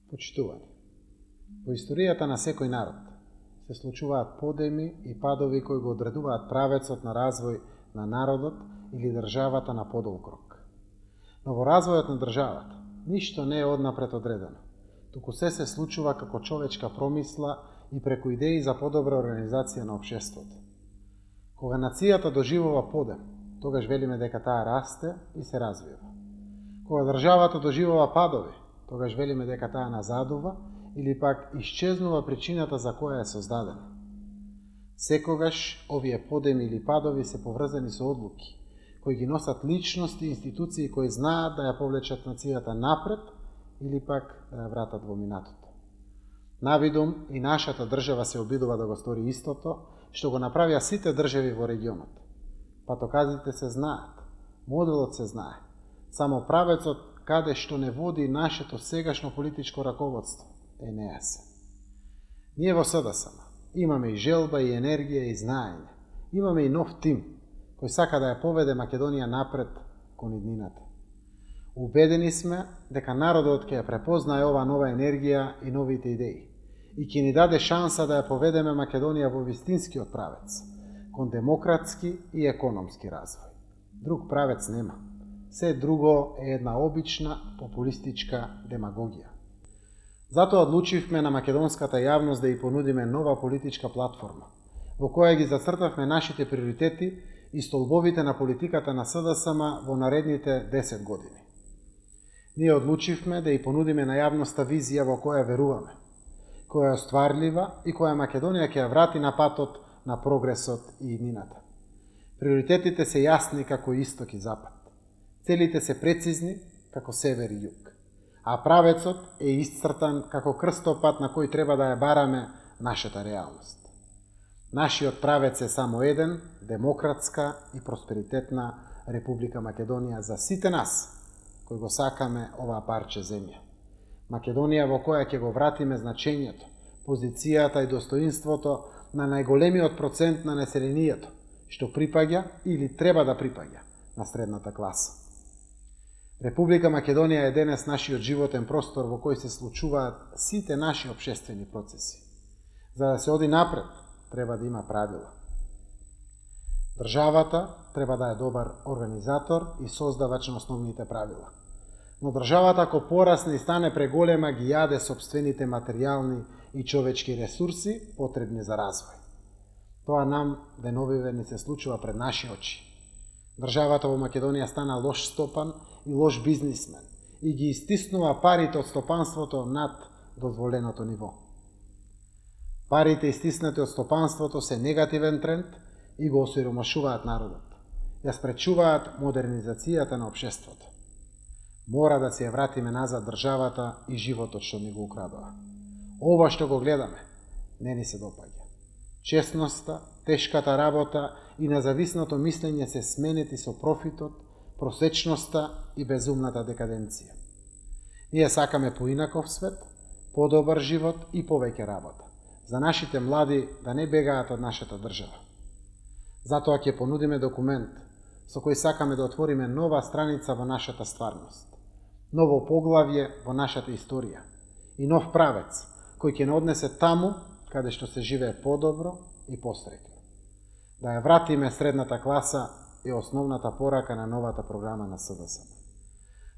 Почитувани. Во историјата на секој народ се случуваат подеми и падови кои го одредуваат правецот на развој на народот или државата на подолг рок. Но во развојот на државата ништо не е однапред одредено, туку се случува како човечка промисла и преку идеи за подобра организација на општеството. Кога нацијата доживува подем, тогаш велиме дека таа расте и се развива. Кога државата доживува падови, тогаш велиме дека таа назадува или пак исчезнува причината за која е создадена. Секогаш овие подеми или падови се поврзани со одлуки, кои ги носат личности и институции кои знаат да ја повлечат нацијата напред или пак да ја вратат во минатото. Навидум и нашата држава се обидува да го стори истото, што го направија сите држави во регионот. Патоказите се знаат, моделот се знае, само правецот каде што не води нашето сегашно политичко раководство е нејасен. Ние во СДСМ имаме и желба, и енергија, и знаење. Имаме и нов тим, кој сака да ја поведе Македонија напред кон иднината. Убедени сме дека народот ќе ја препознае ова нова енергија и новите идеи и ќе ни даде шанса да ја поведеме Македонија во вистинскиот правец, кон демократски и економски развој. Друг правец нема. Се друго е една обична популистичка демагогија. Затоа одлучивме на македонската јавност да ја понудиме нова политичка платформа, во која ги зацртавме нашите приоритети и столбовите на политиката на СДСМ во наредните 10 години. Ние одлучивме да ја понудиме на јавноста визија во која веруваме, која е остварлива и која Македонија ќе ја врати на патот на прогресот и иднината. Приоритетите се јасни како исток и запад. Целите се прецизни како север и југ, а правецот е исцртан како крстопат на кој треба да ја бараме нашата реалност. Нашиот правец е само еден, демократска и просперитетна Република Македонија за сите нас, кои го сакаме оваа парче земја. Македонија во која ќе го вратиме значењето, позицијата и достоинството на најголемиот процент на населението, што припаѓа или треба да припаѓа на средната класа. Република Македонија е денес нашиот животен простор во кој се случуваат сите наши општествени процеси. За да се оди напред, треба да има правила. Државата треба да е добар организатор и создавач на основните правила. Но државата ако порасне и стане преголема ги јаде сопствените материјални и човечки ресурси потребни за развој. Тоа нам деновиве ни се случува пред наши очи. Државата во Македонија стана лош стопан и лош бизнисмен и ги истиснува парите од стопанството над дозволеното ниво. Парите истиснати од стопанството се негативен тренд и го осиромашуваат народот. Ја спречуваат модернизацијата на општеството. Мора да се ја вратиме назад државата и животот што ни го украдува. Ова што го гледаме не ни се допаѓа. Честноста, тешката работа и независното мислење се сменети со профитот, просечноста и безумната декаденција. Ние сакаме поинаков свет, подобар живот и повеќе работа, за нашите млади да не бегаат од нашата држава. Затоа ќе понудиме документ со кој сакаме да отвориме нова страница во нашата стварност, ново поглавје во нашата историја и нов правец кој ќе не однесе таму каде што се живее подобро и посреќно. Да ја вратиме средната класа е основната порака на новата програма на СДСМ.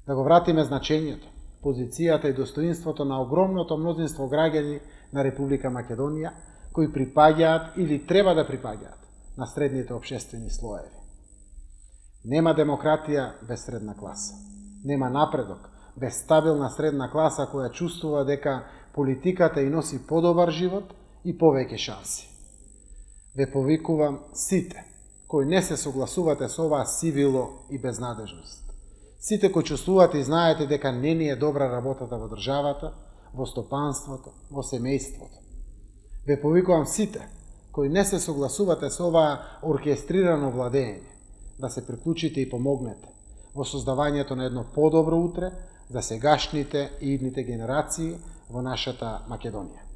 Да го вратиме значењето, позицијата и достоинството на огромното мнозинство граѓани на Република Македонија, кои припаѓаат или треба да припаѓаат на средните општествени слоеви. Нема демократија без средна класа. Нема напредок без стабилна средна класа која чувствува дека политиката и носи подобар живот и повеќе шанси. Ве повикувам сите кои не се согласувате со оваа сивило и безнадежност. Сите кои чувствувате и знаете дека не ни е добра работата во државата, во стопанството, во семејството. Ве повикувам сите кои не се согласувате со оваа оркестрирано владење, да се приклучите и помогнете во создавањето на едно подобро утре за сегашните и идните генерации во нашата Македонија.